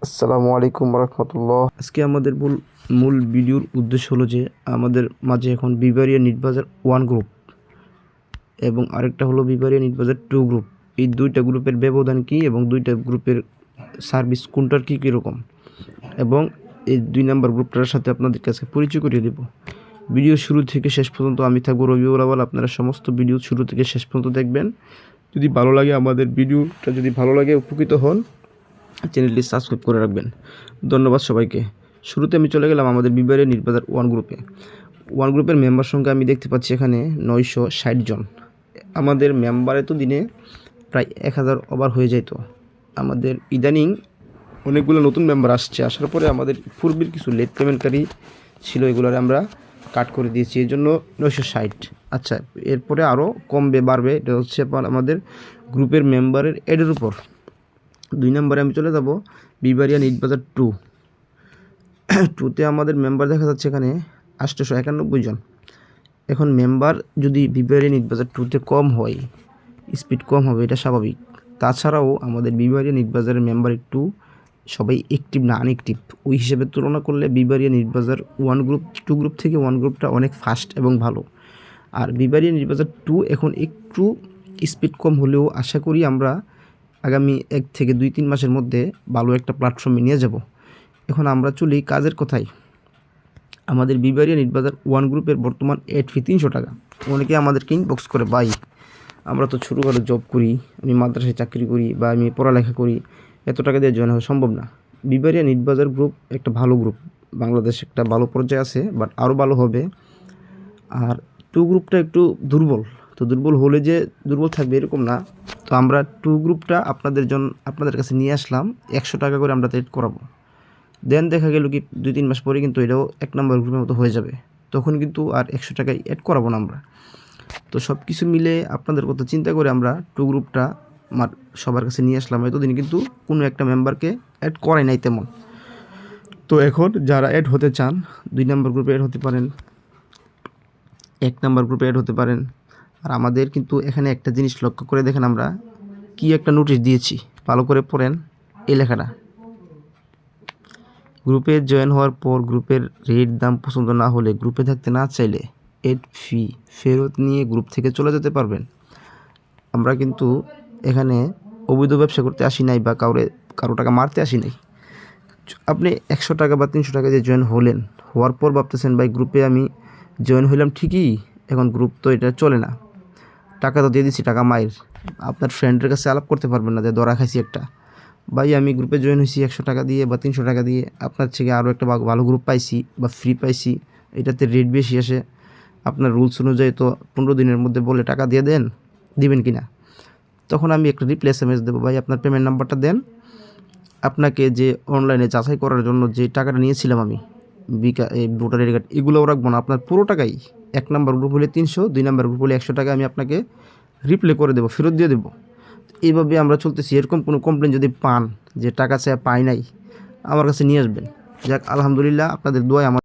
আসসালামু আলাইকুম রহমতুল্লাহ। আজকে আমাদের মূল ভিডিওর উদ্দেশ্য হলো যে আমাদের মাঝে এখন বিবারিয়া নিটবাজার 1 গ্রুপ এবং আরেকটা হলো বিবারিয়া নিটবাজার 2 গ্রুপ। এই দুইটা গ্রুপের ব্যবধান কী এবং দুইটা গ্রুপের সার্ভিস কোনটার কী কীরকম, এবং এই 2 নাম্বার গ্রুপটার সাথে আপনাদের কাছে পরিচয় করিয়ে দেব। ভিডিও শুরু থেকে শেষ পর্যন্ত আমি থাকবো রবিউল আউয়াল। আপনারা সমস্ত ভিডিও শুরু থেকে শেষ পর্যন্ত দেখবেন। যদি ভালো লাগে, আমাদের ভিডিওটা যদি ভালো লাগে, উপকৃত হন, চ্যানেলটি সাবস্ক্রাইব করে রাখবেন। ধন্যবাদ সবাইকে। শুরুতে আমি চলে গেলাম আমাদের বিবারিয়া নিটবাজার 1 গ্রুপে। 1 গ্রুপের মেম্বার সংখ্যা আমি দেখতে পাচ্ছি এখানে 960 জন। আমাদের মেম্বারে তো দিনে প্রায় 1000 ওভার হয়ে যেত। আমাদের ইদানিং অনেকগুলো নতুন মেম্বার আসছে, আসার পরে আমাদের পূর্বের কিছু লেট পেমেন্টকারী ছিল, এগুলোর আমরা কাট করে দিয়েছি, এই জন্য 960। আচ্ছা, এরপরে আরও কমবে বাড়বে, এটা হচ্ছে আমাদের গ্রুপের মেম্বারের এডের উপর। 2 নম্বরে আমি চলে যাব বিবারিয়া নিটবাজার 2। 2তে আমাদের মেম্বার দেখা যাচ্ছে এখানে 891 জন। এখন মেম্বার যদি বিবারিয়া নিটবাজার 2তে কম হয়, স্পিড কম হবে, এটা স্বাভাবিক। তাছাড়াও আমাদের বিবারিয়া নিটবাজারের মেম্বার একটু সবাই অ্যাক্টিভ না, আনঅ্যাক্টিভ। ওই হিসেবে তুলনা করলে বিবারিয়া নিটবাজার 1 গ্রুপ 2 গ্রুপ থেকে 1 গ্রুপটা অনেক ফাস্ট এবং ভালো। আর বিবারিয়া নিটবাজার 2 এখন একটু স্পিড কম হলেও আশা করি আমরা আগামী 1 থেকে 2-3 মাসের মধ্যে ভালো একটা প্ল্যাটফর্মে নিয়ে যাব। এখন আমরা চলি কাজের কথায়। আমাদের বিবারিয়া নিটবাজার 1 গ্রুপের বর্তমান এড ফি 300 টাকা। অনেকে আমাদেরকে ইনবক্স করে, ভাই আমরা তো ছোটোখাটো জব করি, আমি মাদ্রাসায় চাকরি করি বা আমি পড়ালেখা করি, এত টাকা দিয়ে জয়েন হওয়া সম্ভব না। বিবারিয়া নিটবাজার গ্রুপ একটা ভালো গ্রুপ, বাংলাদেশ একটা ভালো পর্যায়ে আছে, বাট আরও ভালো হবে। আর 2 গ্রুপটা একটু দুর্বল, তো দুর্বল হলে যে দুর্বল থাকবে এরকম না। তো আমরা 2 গ্রুপটা আপনাদের কাছে নিয়ে আসলাম, 100 টাকা করে আমরা এড করাবো। দেন দেখা গেল কি 2-3 মাস পরে কিন্তু এটাও 1 নম্বর গ্রুপের মতো হয়ে যাবে, তখন কিন্তু আর 100 টাকায় এড করাবো না আমরা। তো সব কিছু মিলে আপনাদের কথা চিন্তা করে আমরা 2 গ্রুপটা সবার কাছে নিয়ে আসলাম। এতদিন কিন্তু কোনো একটা মেম্বারকে অ্যাড করাই নাই তেমন। তো এখন যারা অ্যাড হতে চান, 2 নম্বর গ্রুপে অ্যাড হতে পারেন, 1 নম্বর গ্রুপে অ্যাড হতে পারেন। আর আমাদের কিন্তু এখানে একটা জিনিস লক্ষ্য করে দেখেন, আমরা কি একটা নোটিশ দিয়েছি, ভালো করে পড়েন এই লেখাটা। গ্রুপে জয়েন হওয়ার পর গ্রুপের রেট দাম পছন্দ না হলে, গ্রুপে থাকতে না চাইলে এড ফি ফেরত নিয়ে গ্রুপ থেকে চলে যেতে পারবেন। আমরা কিন্তু এখানে অবৈধ ব্যবসা করতে আসি নাই বা কারো টাকা মারতে আসি নাই। আপনি 100 টাকা বা 300 টাকা দিয়ে জয়েন হলেন, হওয়ার পর ভাবতেছেন ভাই গ্রুপে আমি জয়েন হইলাম ঠিকই, এখন গ্রুপ তো এটা চলে না, টাকা তো দিয়ে দিচ্ছি, টাকা মায়ের। আপনার ফ্রেন্ডের কাছে আলাপ করতে পারবেন না যে ধরা খাইছি একটা, ভাই আমি গ্রুপে জয়েন হয়েছি 100 টাকা দিয়ে বা 300 টাকা দিয়ে, আপনার থেকে আরও একটা ভালো গ্রুপ পাইছি বা ফ্রি পাইছি, এটাতে রেট বেশি আসে, আপনার রুলস অনুযায়ী তো 15 দিনের মধ্যে বলে টাকা দিয়ে দিবেন কি না। তখন আমি একটা রিপ্লাই SMS দেবো, ভাই আপনার পেমেন্ট নাম্বারটা দেন, আপনাকে যে অনলাইনে যাচাই করার জন্য যে টাকাটা নিয়েছিলাম আমি, ভোটার আইডি কার্ড, এগুলোও রাখবো না, আপনার পুরো টাকাই 1 নম্বর গ্রুপ হলে 300, 2 নম্বর গ্রুপ হলে 100 টাকা আমি আপনাকে রিপ্লে করে দেবো, ফেরত দিয়ে দেবো। এইভাবে আমরা চলতেছি। এরকম কোনো কমপ্লেন যদি পান যে টাকা চাই পাই নাই, আমার কাছে নিয়ে আসবেন। যাক, আলহামদুলিল্লাহ, আপনাদের দোয়ায় আমার